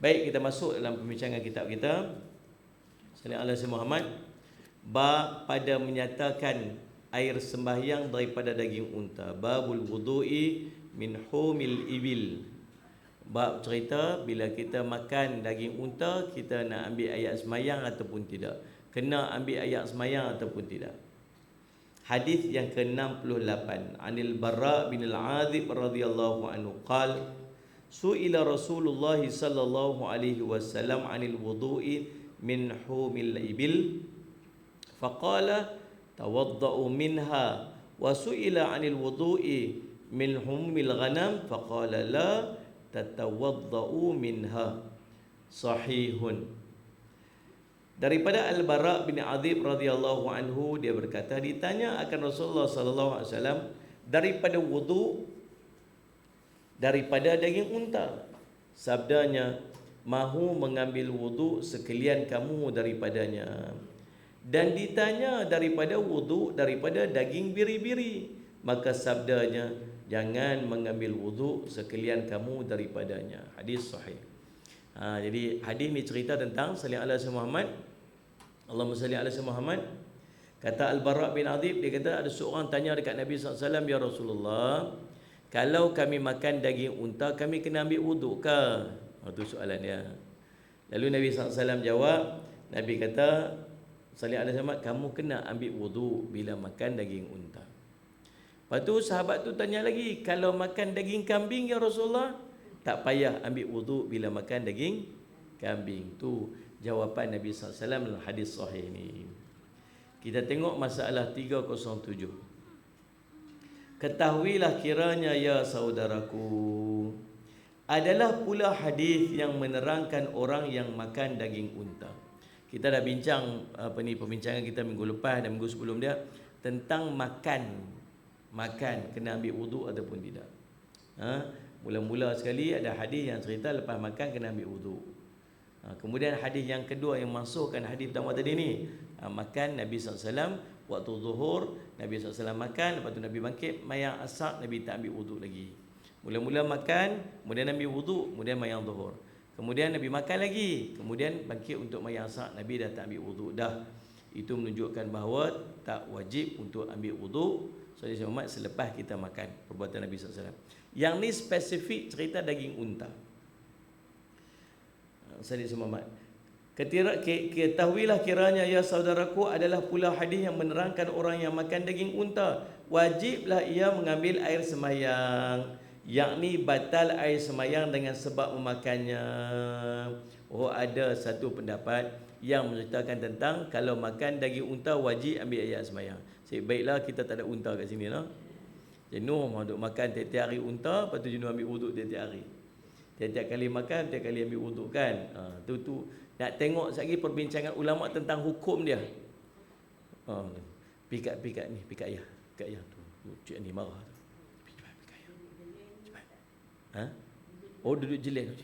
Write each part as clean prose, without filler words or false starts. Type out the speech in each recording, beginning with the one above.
Baik, kita masuk dalam pembincangan kitab kita. Sallallahu alaihi Muhammad. Bab pada menyatakan air sembahyang daripada daging unta. Babul wudu'i min humil ibil. Bab cerita bila kita makan daging unta, kita nak ambil ayat sembahyang ataupun tidak. Kena ambil ayat sembahyang ataupun tidak. Hadis yang ke-68, Anil Barra bin Al-Azib radhiyallahu anhu qala Su'ila Rasulullah sallallahu alaihi wasallam 'anil wudu'i min humil ibil faqala tawadda'u minha wa su'ila 'anil wudu'i min humil ghanam faqala la tatawadda'u minha. Sahihun. Daripada Al-Bara' bin Azib radhiyallahu anhu, dia berkata, ditanya akan Rasulullah sallallahu alaihi wasallam daripada wudu daripada daging unta. Sabdanya, mahu mengambil wudu sekalian kamu daripadanya. Dan ditanya daripada wudu daripada daging biri-biri, maka sabdanya, jangan mengambil wudu sekalian kamu daripadanya. Hadis sahih. Jadi hadis ni cerita tentang sallallahu alaihi Muhammad. Allahumma salli ala Muhammad. Kata Al-Bara' bin Azib, dia kata ada seorang tanya dekat Nabi sallallahu alaihi wasallam, ya Rasulullah, kalau kami makan daging unta, kami kena ambil wuduk ke? Itu soalan dia. Lalu Nabi SAW jawab, Nabi kata, sallallahu alaihi wasallam, kamu kena ambil wuduk bila makan daging unta. Lepas tu sahabat tu tanya lagi, kalau makan daging kambing ya Rasulullah, tak payah ambil wuduk bila makan daging kambing. Tu jawapan Nabi SAW dalam hadis sahih ni. Kita tengok masalah 307. Ketahuilah kiranya ya saudaraku, adalah pula hadis yang menerangkan orang yang makan daging unta. Kita dah bincang perbincangan kita minggu lepas dan minggu sebelum dia tentang makan kena ambil wuduk ataupun tidak. Mula-mula sekali ada hadis yang cerita lepas makan kena ambil wuduk. Kemudian hadis yang kedua yang masukkan hadis pertama tadi ni, makan Nabi SAW waktu zuhur, Nabi SAW makan, lepas tu Nabi bangkit mayang asar, Nabi tak ambil wuduk lagi. Mula-mula makan, kemudian ambil wuduk, kemudian mayang zuhur. Kemudian Nabi makan lagi, kemudian bangkit untuk mayang asar, Nabi dah tak ambil wuduk dah. Itu menunjukkan bahawa tak wajib untuk ambil wuduk Saudara Muhammad selepas kita makan, perbuatan Nabi SAW. Yang ni spesifik cerita daging unta. Saudara Muhammad, ketahuilah kiranya ya saudaraku, adalah pula hadis yang menerangkan orang yang makan daging unta, wajiblah ia mengambil air sembahyang, yakni batal air sembahyang dengan sebab memakannya. Oh, ada satu pendapat yang menceritakan tentang kalau makan daging unta wajib ambil air sembahyang. Baiklah kita tak ada unta kat sini lah. Jenuh duk makan tiap-tiap hari unta, lepas tu jenuh ambil wuduk tiap-tiap hari. Tiap-tiap kali makan, tiap kali ambil wuduk kan. Tu nak tengok lagi perbincangan ulama tentang hukum dia. Pikat ni, pikat ayah tu. Cik ni marah tu. Cepat pikat ayah. Cepat. Oh, duduk jelek.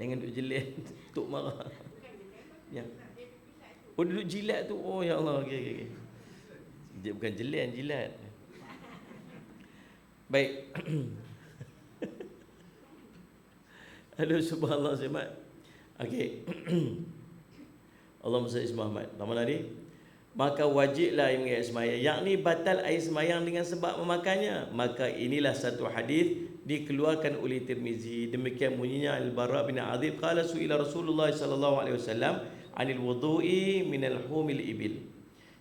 Jangan duduk jelek, tok marah. Ya. Oh, duduk jilat tu. Oh ya Allah, okey. Dia bukan jelek, jilat. Baik. Aduh, subhanallah semat. Okey. Allahumma salli Muhammad. Nama tadi, maka wajiblah yang air sembahyang, yakni batal air sembahyang dengan sebab memakannya. Maka inilah satu hadis dikeluarkan oleh Tirmizi. Demikian bunyinya Al-Bara' bin Azib qala su'ila Rasulullah sallallahu alaihi wasallam 'anil wudu'i minal humil ibil.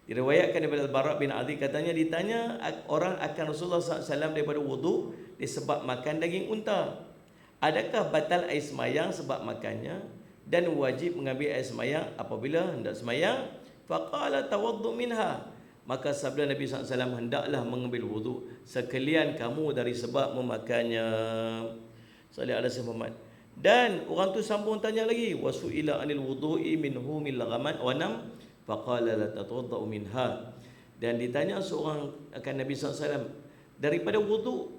Diriwayatkan daripada Al-Bara' bin Azib, katanya ditanya orang akan Rasulullah SAW daripada wudu disebab makan daging unta, adakah batal air sembahyang sebab makannya, dan wajib mengambil air sembahyang apabila hendak sembahyang? Faqala tawaddu minha, maka sabda Nabi SAW, hendaklah mengambil wudu sekalian kamu dari sebab memakannya. Sallallahu alaihi Muhammad. Dan orang tu sambung tanya lagi, wasu'ila 'anil wudu'i min humil ghanam faqala la tatawaddau minha. Dan ditanya seorang akan Nabi SAW daripada wudu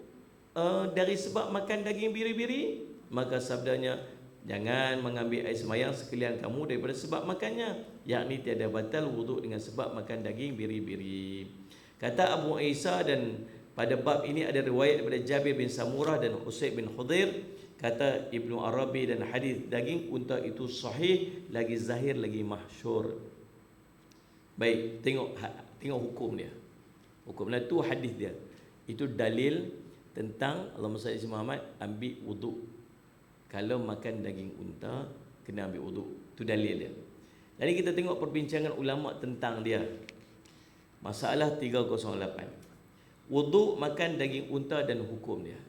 dari sebab makan daging biri-biri, maka sabdanya, jangan mengambil air sembahyang sekalian kamu daripada sebab makannya, yakni tiada batal wudu dengan sebab makan daging biri-biri. Kata Abu Isa dan Pada bab ini ada riwayat daripada Jabir bin Samurah dan Usaid bin Khudair. Kata Ibnu Arabi, dan hadis daging unta itu sahih, lagi zahir, lagi mahsyur. Baik, tengok hukum dia. Hukumnya tu hadis dia. Itu dalil tentang Allahumma salli ala Muhammad, ambil wuduk. Kalau makan daging unta kena ambil wuduk. Itu dalil dia. Jadi kita tengok perbincangan ulama tentang dia. Masalah 308. Wuduk makan daging unta dan hukum dia.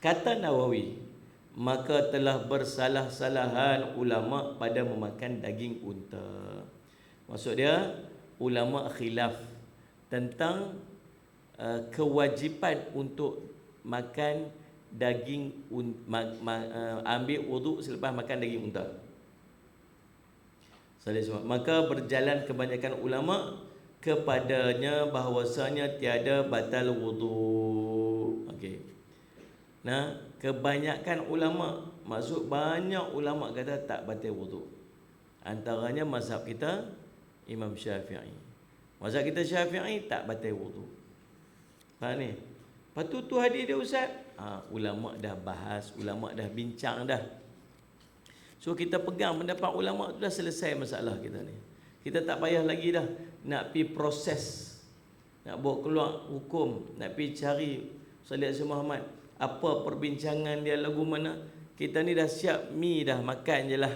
Kata Nawawi, maka telah bersalah-salahan ulama pada memakan daging unta. Maksud dia, ulama khilaf tentang kewajipan untuk makan daging ambil wuduk selepas makan daging unta. Maka berjalan kebanyakan ulama kepadanya bahawasanya tiada batal wuduk. Okey. Nah, kebanyakan ulama, maksud banyak ulama kata tak batal wuduk. Antaranya mazhab kita Imam Syafi'i. Mazhab kita Syafi'i tak batal wuduk. Faham ni? Lepas tu hadis dia ustaz. Ulama dah bahas, ulama dah bincang dah. So kita pegang pendapat ulama tu dah selesai masalah kita ni. Kita tak payah lagi dah nak pi proses, nak bawa keluar hukum, nak pi cari Salih Muhammad apa perbincangan dia lagu mana. Kita ni dah siap mi dah, makan je lah.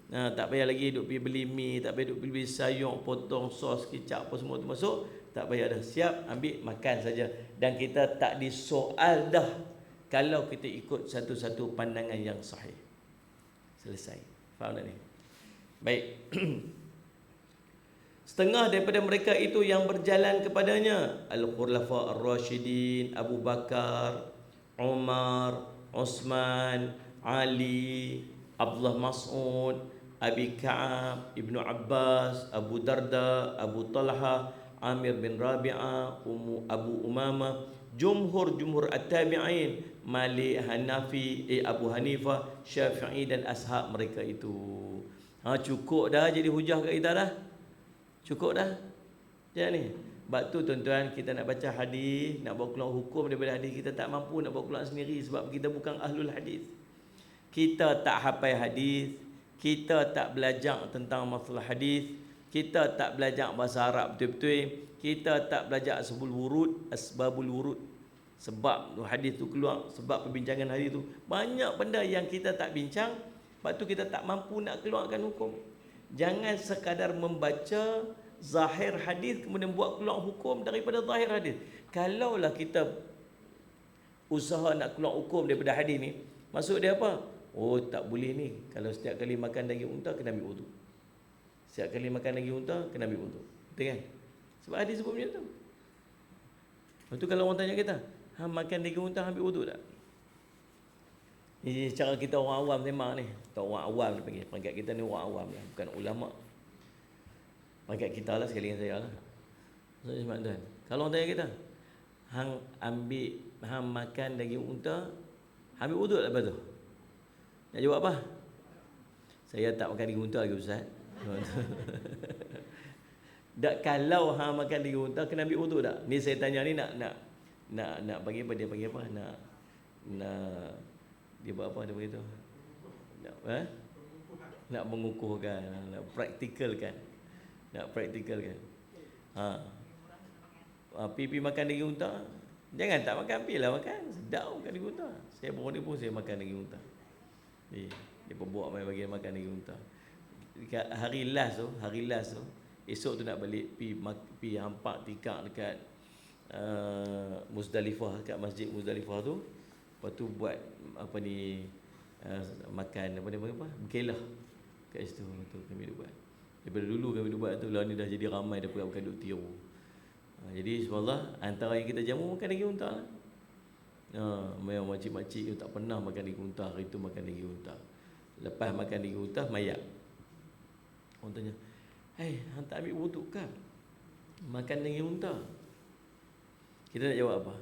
Tak payah lagi duk pergi beli mi, tak payah duk pergi beli sayur, potong sos, kicap apa semua tu masuk. Tak payah dah, siap ambil makan saja. Dan kita tak disoal dah kalau kita ikut satu-satu pandangan yang sahih. Selesai. Faham tak ni? Baik. Setengah daripada mereka itu yang berjalan kepadanya Al-Khulafa Ar-Rashidin, Abu Bakar, Umar, Osman, Ali, Abdullah Mas'ud, Abi Ka'ab, Ibnu Abbas, Abu Darda, Abu Talha, Amir bin Rabi'ah, Abu Umamah, jumhur at-tabi'in, Malik, Hanafi, Abu Hanifah, Syafi'i dan ashab mereka itu. Cukup dah jadi hujah kat kita dah. Cukup dah. Jangan ni. Sebab tu tuan-tuan, kita nak baca hadis, nak bawa keluar hukum daripada hadis, kita tak mampu nak bawa keluar sendiri sebab kita bukan ahlul hadis. Kita tak hafal hadis, kita tak belajar tentang masalah hadis, kita tak belajar bahasa Arab betul-betul, kita tak belajar asbabul wurud, sebab hadis tu keluar, sebab perbincangan hadis tu. Banyak benda yang kita tak bincang, sebab tu kita tak mampu nak keluarkan hukum. Jangan sekadar membaca zahir hadis kemudian buat keluar hukum daripada zahir hadis. Kalaulah kita usaha nak keluar hukum daripada hadis ni, maksud dia apa? Oh, tak boleh ni. Kalau setiap kali makan daging unta kena ambil wuduk. Setiap kali makan daging unta kena ambil wuduk. Betul kan? Sebab hadis sebut macam tu. Lepas tu kalau orang tanya kita, makan daging unta ambil wuduk tak? Ini cara kita orang awam memang ni. Kita orang awam dia panggil. Pangkat kita ni orang awam lah, bukan ulama. Pangkat kita lah sekali dengan saya lah. Sebab tuan, kalau orang tanya kita, hang makan daging unta, ambil wuduk tak lepas tu? Nak jawab apa? Saya tak makan daging unta lagi ustaz. Tak, kalau hang makan daging unta kena ambil wuduk tak? Ni saya tanya ni nak bagi apa dia panggil apa? Nak dia buat apa dia begitu? Nak mengukuhkan, nak praktikalkan. Nak praktikalkan. Pipi makan daging unta. Jangan tak makan, pilah makan. Sedap makan daging unta. Saya baru ni pun saya makan daging unta. Dia buat main bagi makan daging unta. Hari last tu, esok tu nak balik pi hampak tikar dekat Muzdalifah, dekat masjid Muzdalifah tu. Lepas tu buat apa ni, makan apa berkelah kat situ tu kami buat. Daripada dulu kami buat tu, lah ni dah jadi ramai dah bukan duk tiru. Jadi subhanallah, antara yang kita jamu makan daging unta lah. Memang makcik-makcik tu tak pernah makan daging unta, hari tu makan daging unta. Lepas makan daging unta, mayat. Orang tanya, hang tak ambil wuduk ke? Makan daging unta. Kita nak jawab apa?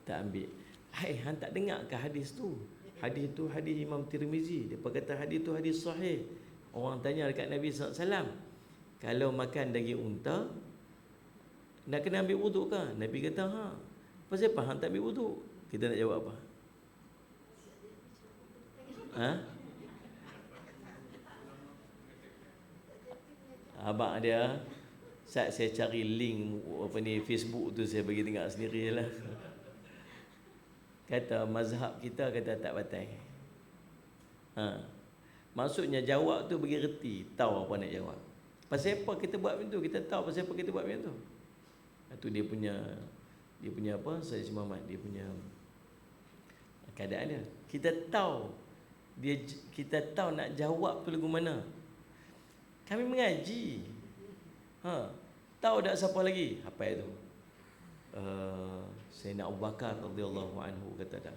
Tak ambil. Hang tak dengar ke hadis tu? Hadis tu hadis Imam Tirmizi. Dia kata hadis tu hadis sahih. Orang tanya dekat Nabi SAW, kalau makan daging unta, nak kena ambil wuduk ke? Nabi kata, ha. Pasal apa hang tak ambil wuduk? Kita nak jawab apa? Ha? Abang dia, saya cari link apa ni Facebook tu, saya bagi tengok sendiri lah. Kata mazhab kita kata tak batal. Ha. Maksudnya jawab tu bagi reti, tahu apa nak jawab. Pasal apa kita buat macam tu? Kita tahu pasal apa kita buat macam tu. Itu dia punya apa? Sayyid Muhammad, dia punya keadaan dia. Kita tahu nak jawab tu lagu mana. Kami mengaji. Ha, tahu tak siapa lagi? Apa itu? Sayyidina Abu Bakar radhiyallahu anhu kata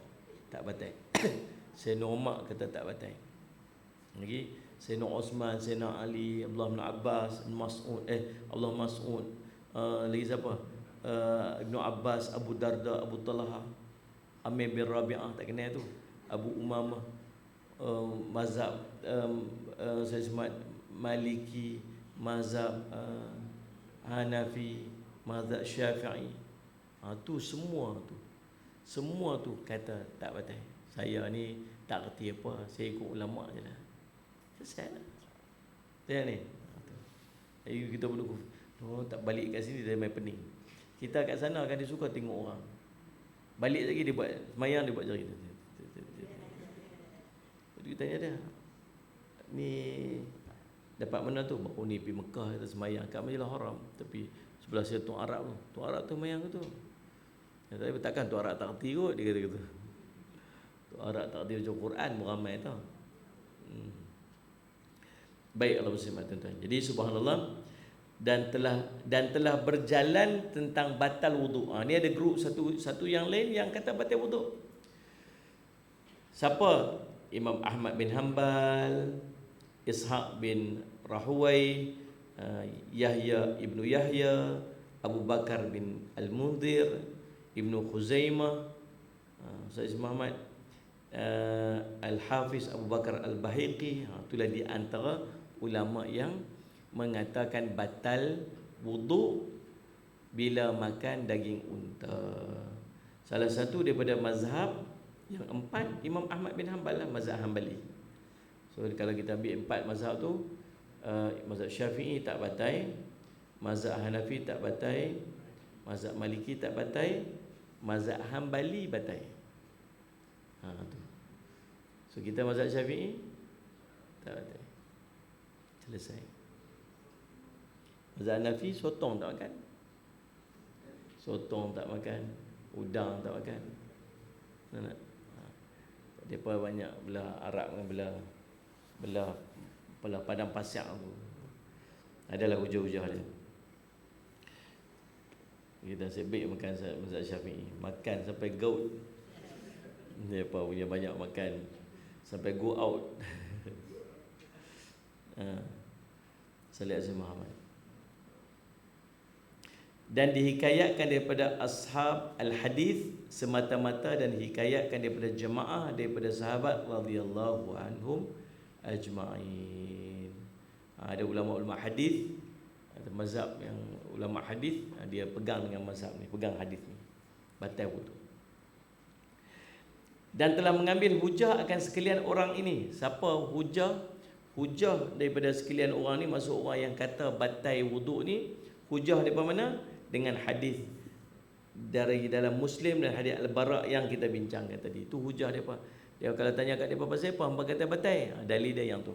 tak batal. Sayyidina Umar kata tak batal. Lagi Sayyidina Osman, Sayyidina Ali, Abdullah bin Abbas, Abdullah Mas'ud, lagi siapa? Ibnu Abbas, Abu Darda, Abu Talha, Amir bin Rabi'ah, tak kenal tu. Abu Umamah, mazhab saya sebut Maliki, mazhab Hanafi, mazhab Syafi'i. Tu semua tu kata tak batal. Saya ni tak kerti apa, saya ikut ulama je lah. Selesai lah. Tengok ni. Kita perlu tak balik kat sini dia main pening. Kita kat sana kan dia suka tengok orang. Balik lagi dia buat semayang, dia buat jari. Jadi kita tanya dia, ni dapat mana tu? Oh ni pergi Mekah kita semayang kat Masjidil Haram, tapi sebelah saya Tuan Arab tu. Tuan Arab tu semayang tu. Ya, tapi takkan Tuan Arab tak kerti kot, dia kata gitu. Tuan Arab tak kerti baca Quran ramai tau. Baik Allah bersama tuan-tuan. Jadi subhanallah, dan telah berjalan tentang batal wuduk. Ni ada grup satu yang lain yang kata batal wuduk. Siapa? Imam Ahmad bin Hanbal, Ishaq bin Rahuwai, Yahya ibnu Yahya, Abu Bakar bin Al-Mundhir, Ibnu Khuzaimah, Sayyid Muhammad, Al-Hafiz Abu Bakar Al-Bahiqi. Itulah di antara ulama yang mengatakan batal wuduk bila makan daging unta. Salah satu daripada mazhab yang empat, Imam Ahmad bin Hanbal lah, mazhab Hanbali. So kalau kita ambil empat mazhab tu, mazhab Syafi'i tak batal, mazhab Hanafi tak batal, mazhab Maliki tak batal, mazhab Hanbali batal. Tu. So kita mazhab Syafi'i tak batal. Selesai. Mazhab Hanafi sotong tak makan. Sotong tak makan, udang tak makan. Nak. Depa banyak belah Arab dengan belah padang pasir tu. Adalah hujah-hujah dia. Kita sebab makan mazhab Syafi'i, makan sampai gout. Depa punya banyak makan sampai go out. Salih Azim Muhammad. Dan dihikayatkan daripada ashab al-hadis semata-mata, dan dihikayatkan daripada jemaah daripada sahabat radhiyallahu anhum ajma'in. Ada ulama-ulama hadis, ada mazhab yang ulama hadis, dia pegang dengan mazhab ni, pegang hadis ni, batal wudu. Dan telah mengambil hujah akan sekalian orang ini. Siapa hujah? Hujah daripada sekalian orang ni, maksud orang yang kata batal wudu ni, hujah daripada mana? Dengan hadis dari dalam Muslim dan hadis Al-Bara yang kita bincangkan tadi. Itu hujah depa. Dia kalau tanya kat depa pasal apa, hangpa kata batal, dalil dia yang tu.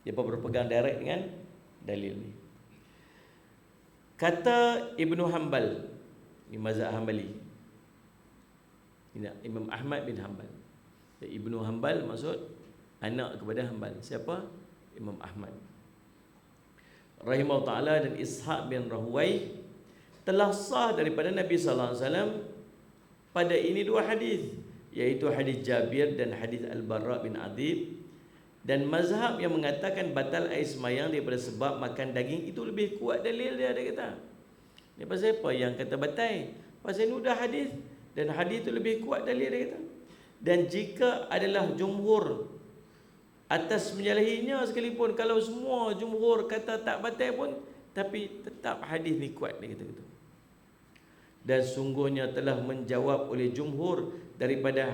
Depa berpegang direct dengan dalil ni. Kata Ibnu Hanbal, ni mazhab Hanbali. Imam Ahmad bin Hanbal. Ibnu Hanbal maksud anak kepada Hanbal. Siapa? Imam Ahmad rahimahullah ta'ala. Dan Ishaq bin Rahuwai telah sah daripada Nabi sallallahu alaihi wasallam pada ini dua hadis, iaitu hadis Jabir dan hadis Al-Bara bin Adib. Dan mazhab yang mengatakan batal air semayang daripada sebab makan daging itu lebih kuat dalil dia kata. Ni pasal apa yang kata batal? Pasal ni dah hadis, dan hadis itu lebih kuat dalil dia kata. Dan jika adalah jumhur atas menyalahinya sekalipun, kalau semua jumhur kata tak batal pun, tapi tetap hadis ni kuat dia kata gitu. dan sungguhnya telah menjawab oleh jumhur daripada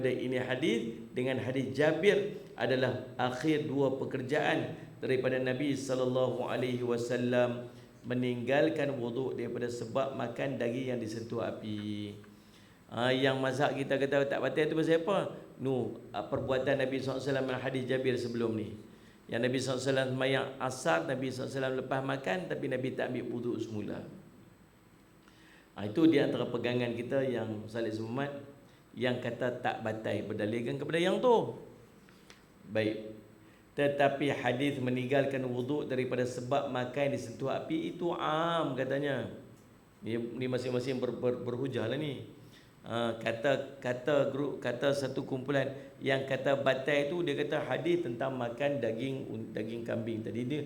ini hadis dengan hadis Jabir adalah akhir dua pekerjaan daripada Nabi sallallahu alaihi wasallam, meninggalkan wuduk daripada sebab makan daging yang disentuh api. Yang mazhab kita kata tak batal itu pasal apa? Perbuatan Nabi SAW dalam hadis Jabir sebelum ni. Yang Nabi SAW semayang asar, Nabi SAW lepas makan, tapi Nabi tak ambil wuduk semula. Itu di antara pegangan kita yang Salih Muhammad yang kata tak batal, berdalilkan kepada yang tu. Baik. Tetapi hadis meninggalkan wuduk daripada sebab makan disentuh api itu am katanya. Ni masing-masing berhujah lah ni. Kata satu kumpulan yang kata batal itu, dia kata hadis tentang makan daging kambing tadi ni,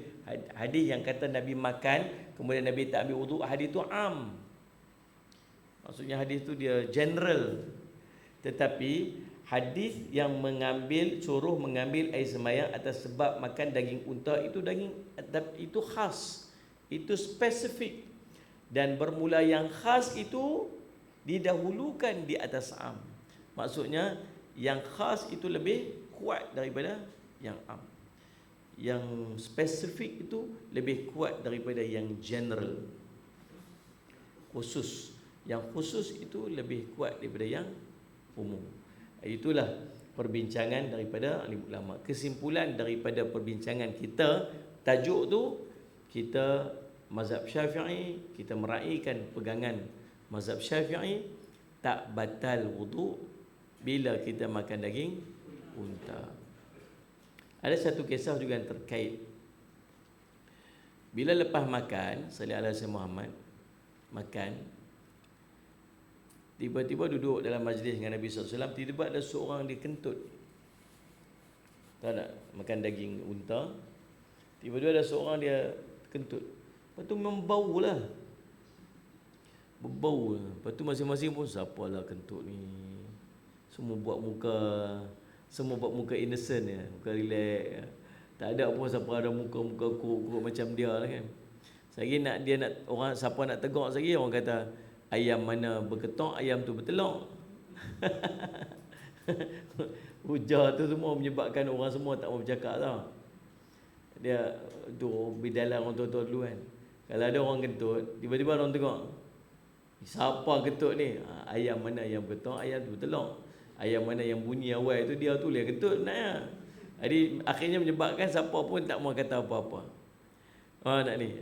hadis yang kata Nabi makan kemudian Nabi tak ambil wuduk, hadis itu am. Maksudnya hadis itu dia general. Tetapi hadis yang suruh mengambil air sembahyang atas sebab makan daging unta itu khas, itu spesifik, dan bermula yang khas itu didahulukan di atas am. Maksudnya yang khas itu lebih kuat daripada yang am. Yang spesifik itu lebih kuat daripada yang general, khusus. Yang khusus itu lebih kuat daripada yang umum. Itulah perbincangan daripada alim ulama. Kesimpulan daripada perbincangan kita, tajuk tu kita mazhab Syafi'i, kita meraihkan pegangan mazhab Syafi'i, tak batal wuduk bila kita makan daging unta. Ada satu kisah juga yang terkait. Bila lepas makan, sallallahu alaihi Muhammad makan, tiba-tiba duduk dalam majlis dengan Nabi SAW, tiba-tiba ada seorang dia kentut. Tak nak makan daging unta, tiba-tiba ada seorang dia kentut. Lepas tu membau lah, berbau. Lepas tu masing-masing pun, siapalah kentut ni. Semua buat muka innocent ya, muka relax. Tak ada pun siapa ada muka kuruk-kuruk macam dia lah kan. Lagi orang siapa nak tegur lagi, orang kata ayam mana berketok, ayam tu bertelur. Hujah tu semua menyebabkan orang semua tak mau bercakap tau. Dia tu bidalah orang tua-tua dulu kan. Kalau ada orang kentut, tiba-tiba orang tengok, siapa kentut ni? Ayam mana yang berketok, ayam tu bertelur. Ayam mana yang bunyi awal tu, dia tu dia kentut sebenarnya. Jadi akhirnya menyebabkan siapa pun tak mau kata apa-apa. Nak ni.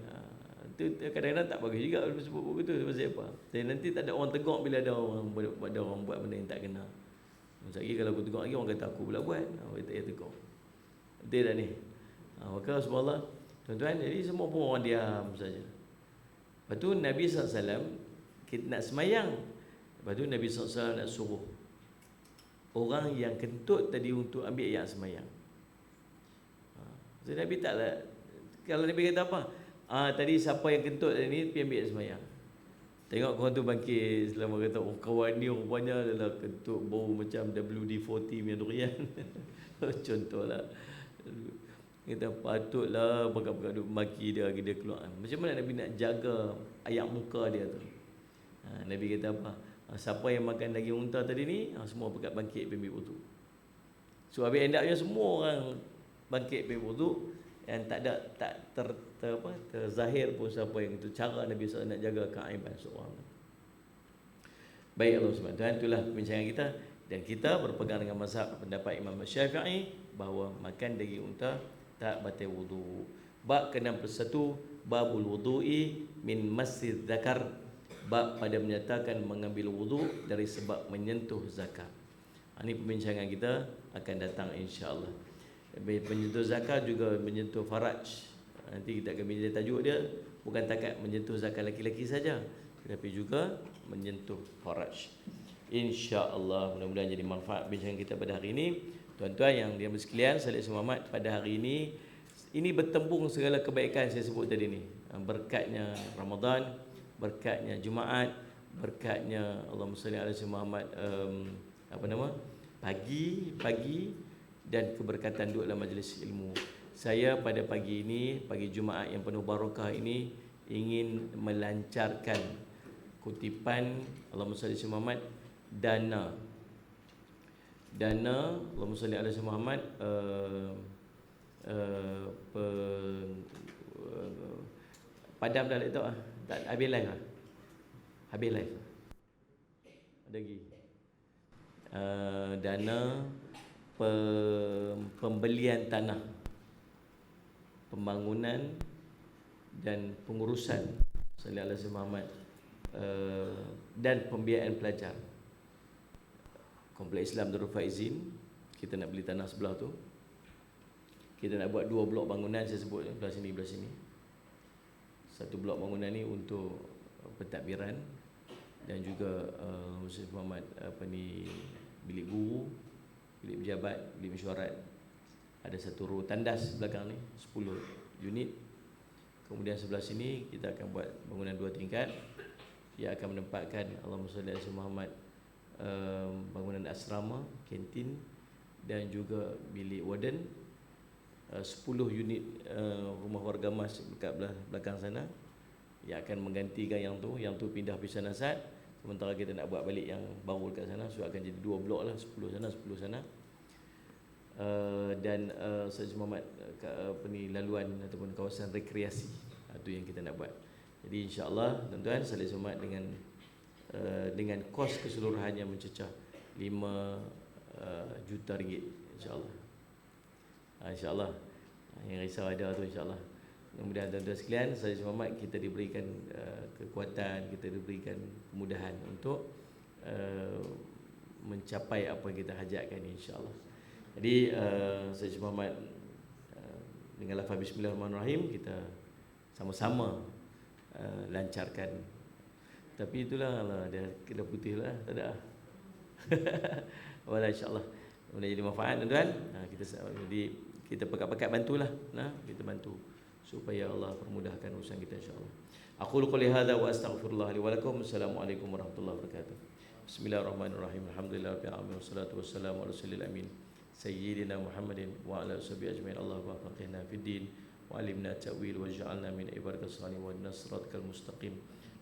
Itu kadang-kadang tak bagus juga sebut begitu. Sebab apa? Jadi nanti tak ada orang tegur bila ada orang buat benda yang tak kena. Lagi kalau aku tegur lagi, orang kata aku pula buat. Orang tak payah tegur. Betul tak ni? Maka subhanallah, tuan-tuan, jadi semua pun orang diam saja. Lepas tu Nabi SAW kita nak semayang. Lepas tu Nabi SAW nak suruh orang yang kentut tadi untuk ambil yang semayang. So Nabi taklah, kalau Nabi kata apa? Tadi siapa yang kentut tadi ni pergi ambil semayang. Tengok korang tu bangkit selama kata, kawan ni rupanya adalah kentut bau macam WD-40 punya durian. Contohlah. Kita patutlah pekat-pekat duk maki dia, dia keluar. Macam mana Nabi nak jaga ayak muka dia tu? Nabi kata apa? Siapa yang makan daging unta tadi ni, semua pekat bangkit pergi ambil wuduk. So habis endaknya semua orang bangkit pergi wuduk, dan tak ada terzahir pun siapa yang itu. Cara Nabi SAW nak jaga keaiban seorang. Baik Allah SWT, itulah perbincangan kita. Dan kita berpegang dengan mazhab pendapat Imam Syafi'i bahawa makan daging unta tak batal wudu. Bab ke-61, babul wudu'i min masjid zakar. Bab pada menyatakan mengambil wudu dari sebab menyentuh zakar. Ini perbincangan kita akan datang insya-Allah. Menyentuh zakar juga menyentuh faraj. Nanti kita akan bincang tajuk dia, bukan takat menyentuh zakar laki-laki saja, tetapi juga menyentuh faraj. Insya-Allah mudah-mudahan jadi manfaat bincang kita pada hari ini. Tuan-tuan yang dirahmati sekalian, Salih Muhammad pada hari ini bertembung segala kebaikan saya sebut tadi ni. Berkatnya Ramadan, berkatnya Jumaat, berkatnya Allahumma salli ala Muhammad pagi dan keberkatan duduk dalam majlis ilmu. Saya pada pagi ini, pagi Jumaat yang penuh barakah ini, ingin melancarkan kutipan Allahumma salli ala Muhammad, dana Allahumma salli ala Muhammad, padam dah itu tak habis live lah. Habis live. Ada lagi. Dana pembelian tanah, pembangunan dan pengurusan salli ala Muhammad, dan pembiayaan pelajar. Kompleks Islam Darul Faizin, kita nak beli tanah sebelah tu. Kita nak buat 2 blok bangunan, saya sebut belah sini. Satu blok bangunan ni untuk pentadbiran dan juga Muslim Muhammad bilik guru, bilik pejabat, bilik mesyuarat. Ada satu row tandas belakang ni 10 unit. Kemudian sebelah sini kita akan buat bangunan 2 tingkat yang akan menempatkan Allahumma salli ala Muhammad, bangunan asrama, kantin dan juga bilik warden. 10 unit rumah warga mas dekat belakang sana yang akan menggantikan yang tu pindah Pisang Nasad. Sementara kita nak buat balik yang baru dekat sana, so akan jadi 2 blok lah, 10 sana 10 sana. Dan Said Muhammad laluan ataupun kawasan rekreasi, itu yang kita nak buat. Jadi insya-Allah tuan-tuan, Said Muhammad dengan kos keseluruhannya mencecah 5 juta ringgit insya-Allah. InsyaAllah. Yang risau ada tu insyaAllah. Kemudian tuan-tuan sekalian, Said Muhammad kita diberikan kekuatan, kita diberikan kemudahan untuk mencapai apa yang kita hajatkan insyaAllah. Jadi Said Muhammad dengan lafaz bismillahirrahmanirrahim kita sama-sama lancarkan. Tapi itulah dia kena putih lah, tak ada. Wala insyaAllah boleh jadi manfaat tuan-tuan. Kita pekat-pekat bantulah, kita bantu supaya Allah permudahkan urusan kita insya-Allah. Aqulu qouli hadza wa astaghfirullah li wa lakum. Assalamualaikum warahmatullahi wabarakatuh. Bismillahirrahmanirrahim. Alhamdulillahirabbil alamin wassalatu wassalamu ala rasulil amin sayyidina Muhammadin wa ala sahbihi ajmain. Allahumma faqihna fid din wa alimna ta'wil waj'alna min ibadikas salihin wa nasratal mustaqim.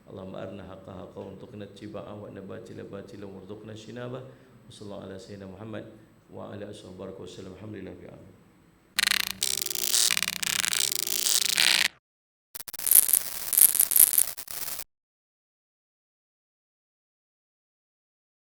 Allahumma arina haqqa haqqan warzuqna ittiba'ah wa nabatila batila warzuqna shinabah. Wassallallahu ala sayyidina Muhammad wa ala alihi wasallam. Alhamdulillah.